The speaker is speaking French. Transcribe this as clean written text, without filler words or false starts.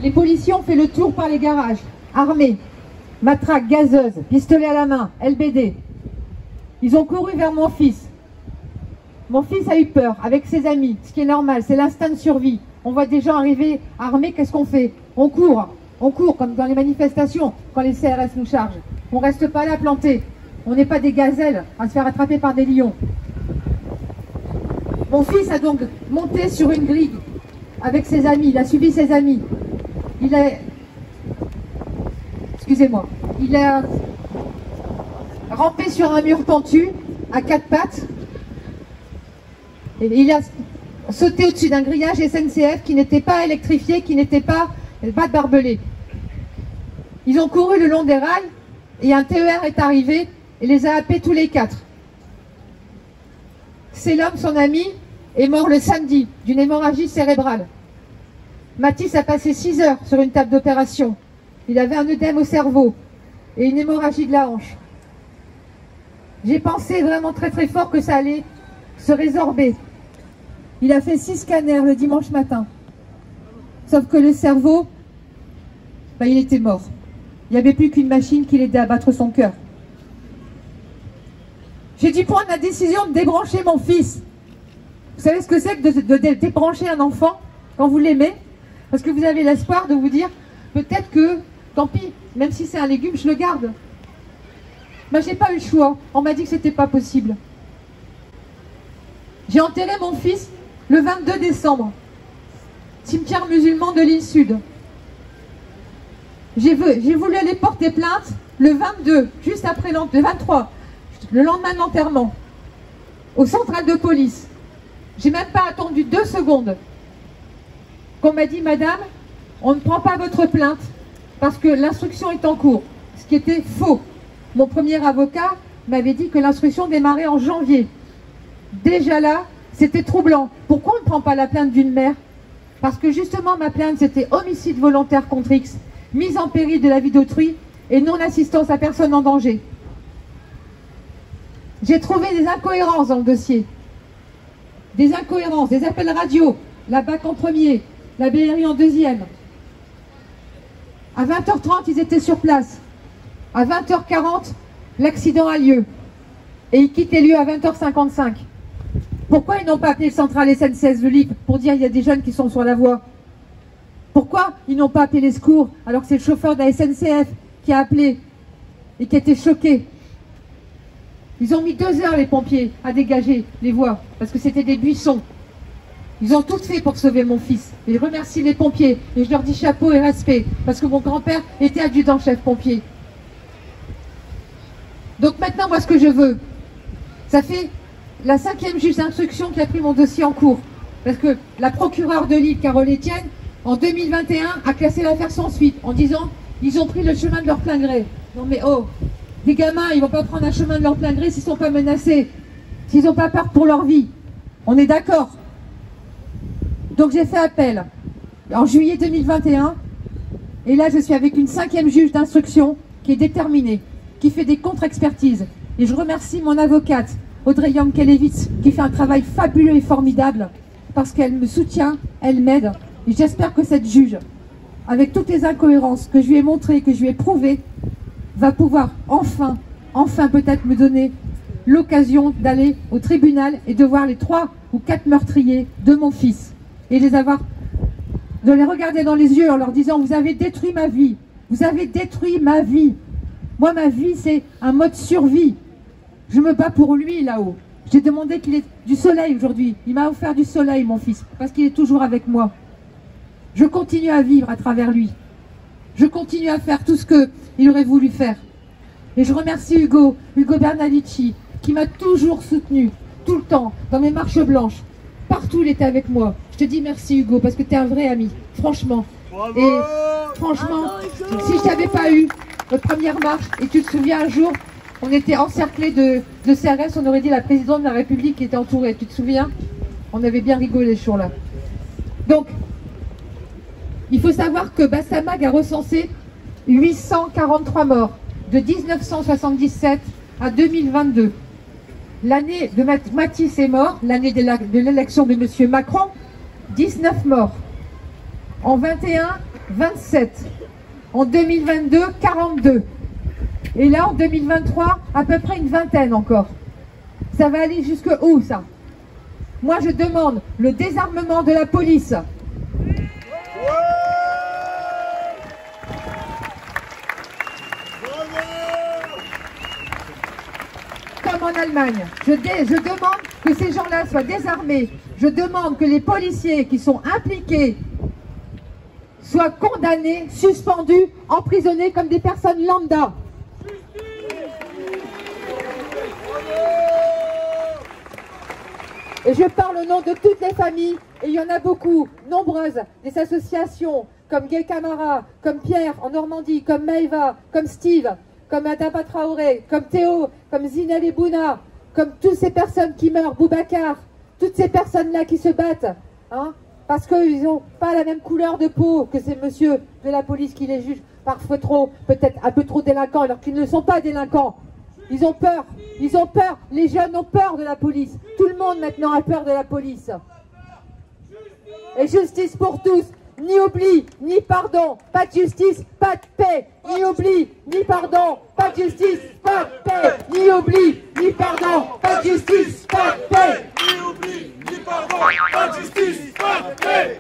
Les policiers ont fait le tour par les garages, armés, matraques, gazeuses, pistolets à la main, LBD. Ils ont couru vers mon fils. Mon fils a eu peur avec ses amis, ce qui est normal, c'est l'instinct de survie. On voit des gens arriver armés, qu'est-ce qu'on fait? On court comme dans les manifestations, quand les CRS nous chargent. On ne reste pas là planté. On n'est pas des gazelles à se faire attraper par des lions. Mon fils a donc monté sur une grille avec ses amis, il a suivi ses amis. Il a rampé sur un mur pentu à quatre pattes et il a sauté au-dessus d'un grillage SNCF qui n'était pas électrifié, qui n'était pas barbelé. Ils ont couru le long des rails et un TER est arrivé et les a happés tous les quatre. C'est l'homme, son ami, est mort le samedi d'une hémorragie cérébrale. Mathis a passé 6 heures sur une table d'opération. Il avait un œdème au cerveau et une hémorragie de la hanche. J'ai pensé vraiment très très fort que ça allait se résorber. Il a fait 6 scanners le dimanche matin. Sauf que le cerveau, il était mort. Il n'y avait plus qu'une machine qui l'aidait à battre son cœur. J'ai dû prendre la décision de débrancher mon fils. Vous savez ce que c'est que de débrancher un enfant quand vous l'aimez? Parce que vous avez l'espoir de vous dire, peut-être que, tant pis, même si c'est un légume, je le garde. Mais j'ai pas eu le choix. On m'a dit que c'était pas possible. J'ai enterré mon fils le 22 décembre. Cimetière musulman de l'île Sud. J'ai voulu aller porter plainte le 22, juste après le 23, le lendemain de l'enterrement, au central de police. J'ai même pas attendu 2 secondes. Qu'on m'a dit, madame, on ne prend pas votre plainte parce que l'instruction est en cours. Ce qui était faux. Mon premier avocat m'avait dit que l'instruction démarrait en janvier. Déjà là, c'était troublant. Pourquoi on ne prend pas la plainte d'une mère? Parce que justement, ma plainte, c'était homicide volontaire contre X, mise en péril de la vie d'autrui et non-assistance à personne en danger. J'ai trouvé des incohérences dans le dossier. Des incohérences, des appels radio, la BAC en premier, la BRI en deuxième. À 20h30, ils étaient sur place. À 20h40, l'accident a lieu. Et ils quittent les lieux à 20h55. Pourquoi ils n'ont pas appelé le central SNCF de Lille pour dire qu'il y a des jeunes qui sont sur la voie? Pourquoi ils n'ont pas appelé les secours alors que c'est le chauffeur de la SNCF qui a appelé et qui était choqué? Ils ont mis 2 heures, les pompiers, à dégager les voies parce que c'était des buissons. Ils ont tout fait pour sauver mon fils. Et je remercie les pompiers et je leur dis chapeau et respect parce que mon grand-père était adjudant-chef pompier. Donc maintenant, moi, ce que je veux, ça fait la 5e juge d'instruction qui a pris mon dossier en cours. Parce que la procureure de Lille, Carole Etienne, en 2021, a classé l'affaire sans suite en disant ils ont pris le chemin de leur plein gré. Non mais oh, des gamins, ils vont pas prendre un chemin de leur plein gré s'ils sont pas menacés, s'ils n'ont pas peur pour leur vie. On est d'accord? Donc j'ai fait appel en juillet 2021 et là je suis avec une 5e juge d'instruction qui est déterminée, qui fait des contre-expertises. Et je remercie mon avocate Audrey Yankelevitz qui fait un travail fabuleux et formidable parce qu'elle me soutient, elle m'aide. Et j'espère que cette juge, avec toutes les incohérences que je lui ai montrées, que je lui ai prouvées, va pouvoir enfin peut-être me donner l'occasion d'aller au tribunal et de voir les 3 ou 4 meurtriers de mon fils. Et de les regarder dans les yeux en leur disant « Vous avez détruit ma vie, vous avez détruit ma vie. Moi, ma vie, c'est un mode survie. Je me bats pour lui là-haut. J'ai demandé qu'il ait du soleil aujourd'hui. Il m'a offert du soleil, mon fils, parce qu'il est toujours avec moi. Je continue à vivre à travers lui. Je continue à faire tout ce qu'il aurait voulu faire. Et je remercie Hugo Bernalici, qui m'a toujours soutenu, tout le temps, dans mes marches blanches. Partout, il était avec moi. Je te dis merci, Hugo, parce que tu es un vrai ami, franchement. Bravo. Et franchement, si je t'avais pas eu, notre première marche. Et tu te souviens, un jour, on était encerclés de CRS, on aurait dit la présidente de la République qui était entourée. Tu te souviens? On avait bien rigolé ce jour-là. Donc, il faut savoir que Bassamag a recensé 843 morts de 1977 à 2022. L'année de Mathis est mort, l'année de l'élection de M. Macron, 19 morts. En 21, 27. En 2022, 42. Et là, en 2023, à peu près une vingtaine encore. Ça va aller jusque où, ça? Moi, je demande le désarmement de la police. Comme en Allemagne. Je demande que ces gens-là soient désarmés. Je demande que les policiers qui sont impliqués soient condamnés, suspendus, emprisonnés comme des personnes lambda. Et je parle au nom de toutes les familles, et il y en a beaucoup, nombreuses, des associations comme Gay Camara, comme Pierre en Normandie, comme Maëva, comme Steve, comme Adama Traoré, comme Théo, comme Zinel et Bouna, comme toutes ces personnes qui meurent, Boubacar, toutes ces personnes-là qui se battent, hein, parce qu'ils n'ont pas la même couleur de peau que ces messieurs de la police qui les jugent parfois trop, peut-être un peu trop délinquants, alors qu'ils ne sont pas délinquants. Ils ont peur, les jeunes ont peur de la police. Tout le monde maintenant a peur de la police. Et justice pour tous, ni oubli, ni pardon, pas de justice, pas de paix, ni oubli, ni pardon, pas de justice, pas de paix, ni oubli, ni pardon, pas de justice, pas de paix, Ni oubli, ni pardon, pas de justice, pas de paix.